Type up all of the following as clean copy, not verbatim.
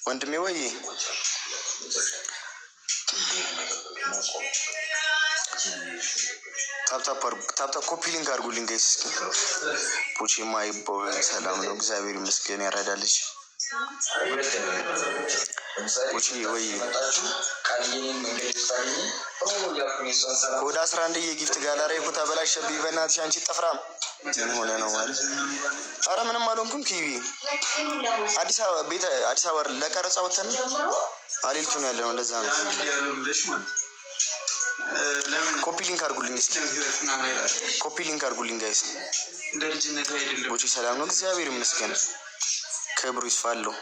ወንድሜ ወይ ታፕታፕ ኮፒ ሊንክ አድርጉልኝ ጋይስ። ፖቼ ማይባው ሰላም ነው እግዚአብሔር ይመስገን ያረዳልሽ። ፖቼ ወይ ወደ 11 የጊፍት ጋላሪ እኮ ተበላሸብኝ። በእናትሽ አንቺ ጥፍራም ምን ሆነ ነው ማለት? ኧረ ምንም አልሆንኩም። ኪቪ አዲስ አበባ ለቀረጻ ወተን አሌልቱ ነው ያለው። እንደዛ ነው። ኮፒ ሊንክ አድርጉልኝ እስኪ ኮፒ ሊንክ አድርጉልኝ ጋይስ። ቦቼ ሰላም ነው እግዚአብሔር ይመስገን ክብሩ ይስፋለሁ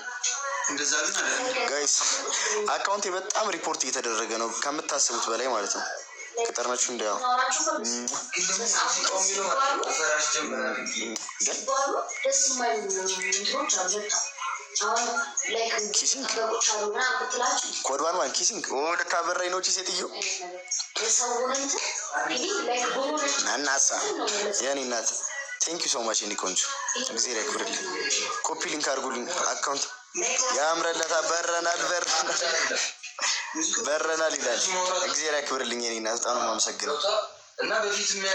ጋይስ። አካውንቴ በጣም ሪፖርት እየተደረገ ነው ከምታስቡት በላይ ማለት ነው። ከጠርናችሁ እንዳው ኮድዋን ማን ኪሲንግ ልታበራኝ ነው ሴትዮ እናሳ የኔ እናት። ቴንክ ዩ ሶ ማች የኔ ቆንጆ እግዚአብሔር ያክብርልኝ። ኮፒ ሊንክ አድርጉልኝ። አካውንት ያምረለታ በረናል ይላል። እግዚአብሔር ያክብርልኝ የኔ እናት። በጣም ነው የማመሰግነው።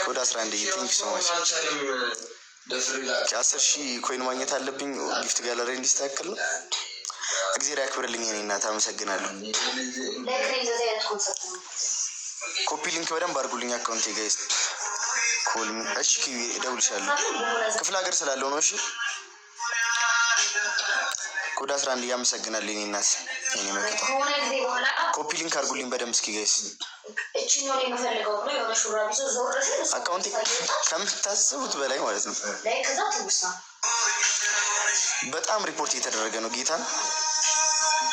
ኮድ 11 ቴንክ ዩ ሶ ማች። 10,000 ኮይን ማግኘት አለብኝ ጊፍት ጋለሪ እንዲስተካከል ነው። እግዚአብሔር ያክብርልኝ የኔ እናት አመሰግናለሁ። ኮፒ ሊንክ በደንብ አድርጉልኝ አካውንቴ ጋይስ። ኮልሚ እሺ ኪዊ እደውልሻለሁ። ክፍለ ሀገር ስላለው ነው። እሺ ኮድ 11 ያመሰግናል የኔ እናት የኔ መከታ። ኮፒ ሊንክ አድርጉልኝ በደንብ እስኪ ጋይስ። አካውንቴ ከምታስቡት በላይ ማለት ነው በጣም ሪፖርት እየተደረገ ነው ጌታን።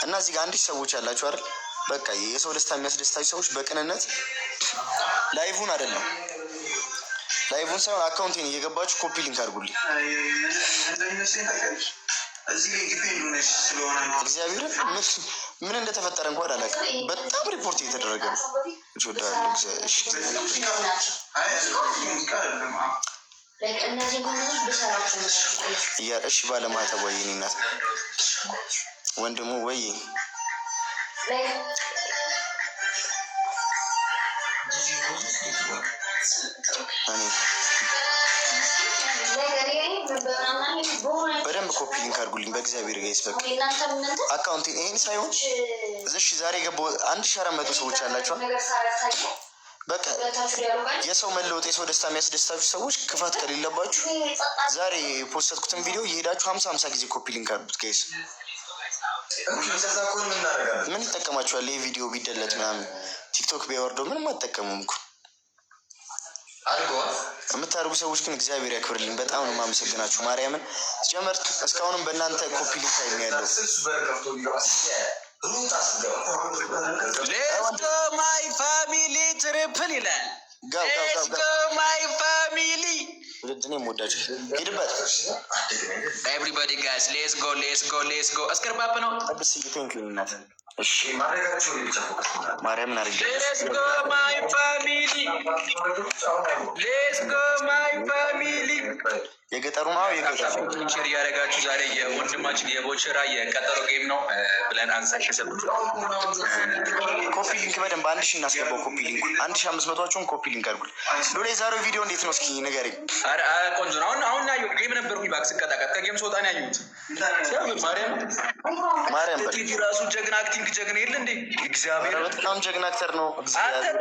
እና እዚህ ጋር 1000 ሰዎች ያላችሁ አይደል? በቃ የሰው ደስታ የሚያስደስታችሁ ሰዎች በቅንነት ላይቭን አይደለም ላይቭን ሳይሆን አካውንቴን እየገባችሁ ኮፒ ሊንክ አድርጉልኝ። እግዚአብሔር ምን እንደተፈጠረ እንኳን አላውቅም። በጣም ሪፖርት እየተደረገ ነው። እሺ ባለማተብ ወይ የኔ እናት ወንድሙ ወይ በደንብ ኮፒ ሊንክ አድርጉልኝ በእግዚአብሔር ጋይስ። በቃ አካውንት ይሄን ሳይሆን እሺ ዛሬ ገባው 1400 ሰዎች አላችሁ። በቃ የሰው መለወጥ የሰው ደስታ የሚያስደስታችሁ ሰዎች ክፋት ከሌለባችሁ ዛሬ ፖስትኩትን ቪዲዮ እየሄዳችሁ 50 ጊዜ ኮፒ ሊንክ አድርጉት ጋይስ። ምን ይጠቀማችኋል? ይሄ ቪዲዮ ቢደለት ምናምን ቲክቶክ ቢያወርደው ምንም አትጠቀሙም እኮ የምታደርጉ ሰዎች ግን እግዚአብሔር ያክብርልኝ። በጣም ነው የማመሰግናችሁ ማርያምን። ጀመር እስካሁንም በእናንተ ኮፒ ሊንክ አይያለው። ሌትስ ጎ ማይ ፋሚሊ ትሪፕል ይላል። ሌትስ ጎ ማይ ፋሚሊ ወደኔ ሞዳች ሂድበት ኤቭሪባዲ ጋይስ ሌትስ ጎ አስከርባብ ነው አብስ ቴንክ ዩ እናት። እሺ ማረጋችሁ ይቻላል ማርያምን አርጋ ሌትስ ጎ ማይ ፋሚሊ ሌትስ ጎ ማይ ፋሚሊ የገጠሩ ነው የገጠሩ ሼር ያረጋችሁ ዛሬ የወንድማችን የቦቸራ የቀጠሮ ጌም ነው ብለን አንሳሽ ሰብቱ ኮፒ ሊንክ በደንብ 1000 እናስገባው። ኮፒ ሊንክ 1500ዎቹን ኮፒ ሊንክ አድርጉ። ሎሌ ዛሬው ቪዲዮ እንዴት ነው እስኪ ንገረኝ። አረ ቆንጆ ነው። አሁን ያዩ ጌም ነበርኩኝ ባክስ ቀጣቀጥ ከጌም ስወጣ ነው ያዩት። ማርያም በቃ ራሱ ጀግና አክቲንግ ጀግና የለ እንዴ እግዚአብሔር በጣም ጀግና አክተር ነው እግዚአብሔር።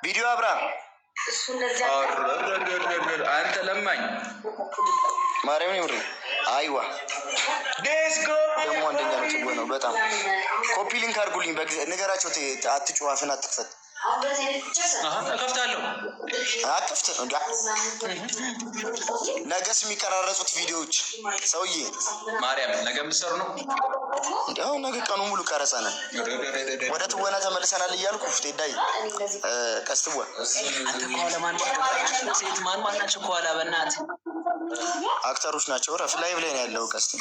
ቪዲዮ አብራ እሱ እንደዛ አንተ ለማኝ ማርያምን ይምሩ አይዋ ዴስኮ ደግሞ አንደኛ ነው ትወነው። በጣም ኮፒ ሊንክ አድርጉልኝ ንገራቸው። አትጩህ አፍን አትክፈት። ከፍታለሁ አትክፈት እንዴ ነገስ የሚቀራረጹት ቪዲዮዎች ሰውዬ ማርያም ነገ ምሰሩ ነው እንደው ነገ ቀኑ ሙሉ ቀረጻ ነን። ወደ ትወና ተመልሰናል እያልኩ ቴዳይ ቀስትዋ አንተ ኮላ ማን ሴት ማን ናቸው? ኮላ በእናት አክተሮች ናቸው። ረፍ ላይ ብለን ያለው ቀስት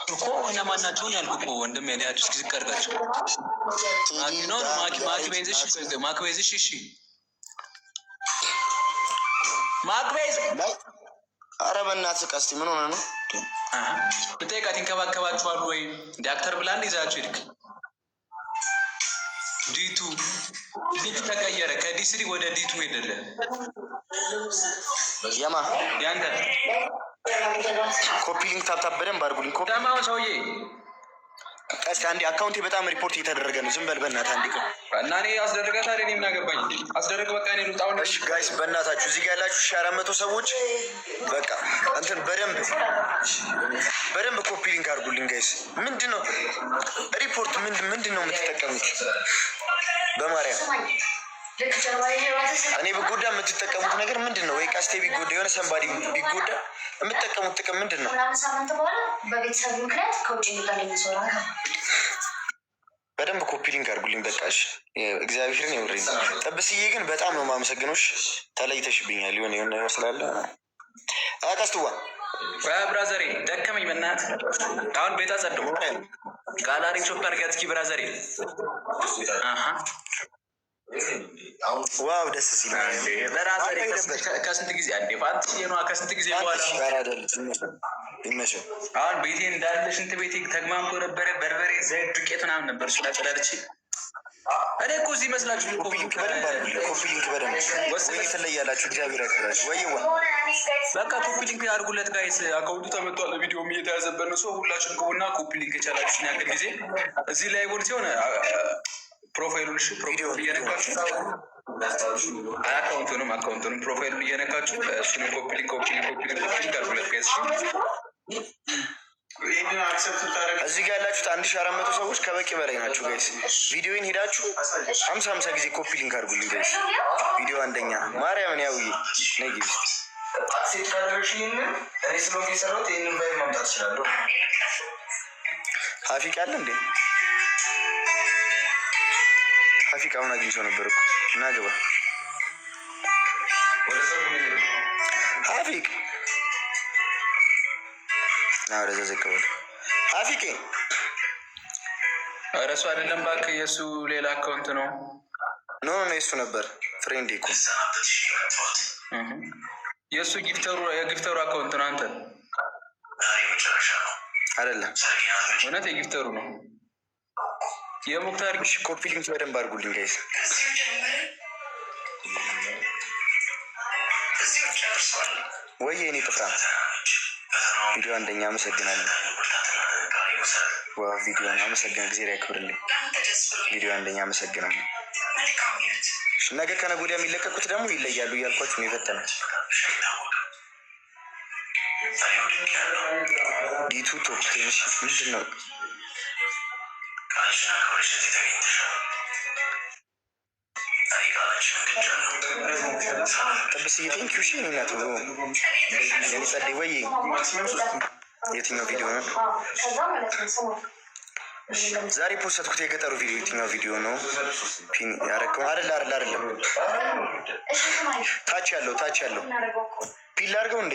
እኮ እነማን ናቸው ያልኩ ወንድም ያኔ አዲስ ጊዜ ቀርጋቸው ማክቤዝ እሺ ማክቤዝ ኧረ በእናትህ ቀስቲ ምን ሆነ ነው ብጠይቃት ይንከባከባችኋል ወይ? እንደ አክተር ብላ እንደ ይዛችሁ ሄድክ። ዲቱ ተቀየረ። ከዲ3 ወደ ዲ2 ሄደለ። የማ ያንተ ኮፒ ሊንክ ታብታብ በደንብ አድርጉልኝ። ኮፒ ደማው ሰውዬ ቀስቲ አንዴ አካውንቴ በጣም ሪፖርት እየተደረገ ነው። ዝም በል በእናትህ አንዴ እና እኔ አስደረጋት አይደል? ምን አገባኝ? አስደረግ በቃ እኔ ልውጣው። እሺ ጋይስ በእናታችሁ እዚህ ጋር ያላችሁ 400 ሰዎች በቃ እንትን በደንብ ኮፒ ሊንክ አድርጉልኝ ጋይስ። ምንድነው ሪፖርት ምንድነው የምትጠቀሙት? በማርያም እኔ ብጎዳ የምትጠቀሙት ነገር ምንድነው? ወይ ቀስቴ ቢጎዳ የሆነ ሰንባዲ ቢጎዳ የምትጠቀሙት ጥቅም ምንድነው? በቤተሰብ ምክንያት ከውጭ በደንብ ኮፒ ሊንክ አድርጉልኝ በቃ እሺ። እግዚአብሔርን ይወርኝ። ጠብስዬ ግን በጣም ነው የማመሰግነውሽ። ተለይተሽብኛል። የሆነ ይመስላል ቀስትዋ ብራዘሬ ደከመኝ በእናትህ። አሁን ቤታ ጸድቁ ጋላሪን ሾፐር ገጥኪ ብራዘሬ። ዋው ደስ ሲል ብራዘሬ ከስንት ጊዜ አንዴ ፋንት ነው ከስንት ጊዜ በኋላ ይመቸው። አሁን ቤቴ እንዳለ ሽንት ቤቴ ተግማምቶ ነበረ። በርበሬ ዘይት ዱቄት ምናምን ነበር። እሱ ላይ ጸዳድቼ እኔ እኮ እዚህ ይመስላችሁ ኮፒ ሊንክ በደንብ ወይ ትለያላችሁ። እግዚአብሔር ያክብራችሁ። ወይዋ በቃ ኮፒ ሊንክ አድርጉለት ጋይስ። አካውንቱ ተመቷል። ቪዲዮም እየተያዘበት ነው። ሰው ሁላችሁም ግቡና ኮፒ ሊንክ የቻላችሁን ያክል ጊዜ እዚህ ላይ ቦል ሲሆን ፕሮፋይሉን ፕሮፋይሉን እየነካችሁ አካውንቱንም ፕሮፋይሉን እየነካችሁ እሱን ኮፒ ሊንክ አድርጉለት ጋይስ። እዚህ ጋር ያላችሁት 1400 ሰዎች ከበቂ በላይ ናቸው ጋይስ። ቪዲዮን ሄዳችሁ 50 ጊዜ ኮፒ ሊንክ አድርጉልኝ ጋይስ። ቪዲዮ አንደኛ ማርያምን ያውዬ ነጊስ አክሴፕት ካደረግሽ እኔ ስለሆንኩ የሰራሁት ይህንን ቫይብ ማምጣት እችላለሁ። ሀፊቅ አለ እንዴ? ሀፊቅ አሁን አግኝቼው ነበር እኮ እና ግባ ሀፊቅ ወደዛ ዝቅ በል ሀፊቄ። ኧረ እሱ አይደለም እባክህ፣ የእሱ ሌላ አካውንት ነው። ኖ የእሱ ነበር ፍሬንድ እኮ የእሱ የጊፍተሩ አካውንት ነው። አንተ አይደለም እውነት የጊፍተሩ ነው። የሙክታር ኮፒ ሊንክ በደንብ አድርጉልኝ ጋይስ። ወይ የኔ ጥፍራ ቪዲዮ አንደኛ አመሰግናለሁ። ዋው ቪዲዮ አመሰግናለሁ። ጊዜ ያክብርልኝ። ቪዲዮ አንደኛ አመሰግናለሁ። ነገ ከነገ ወዲያ የሚለቀቁት ደግሞ ይለያሉ እያልኳችሁ ነው የፈተነው። ዲቱ ቶፕ ትንሽ ምንድን ነው? ጥብስዬ ቴንኪው ሺ ናት የሚጸልይ ወይ የትኛው ቪዲዮ ነው ዛሬ ፖስትኩት? የገጠሩ ቪዲዮ የትኛው ቪዲዮ ነው? ፒን ያረከው አይደለም ታች ያለው ፒን ላድርገው እንዴ?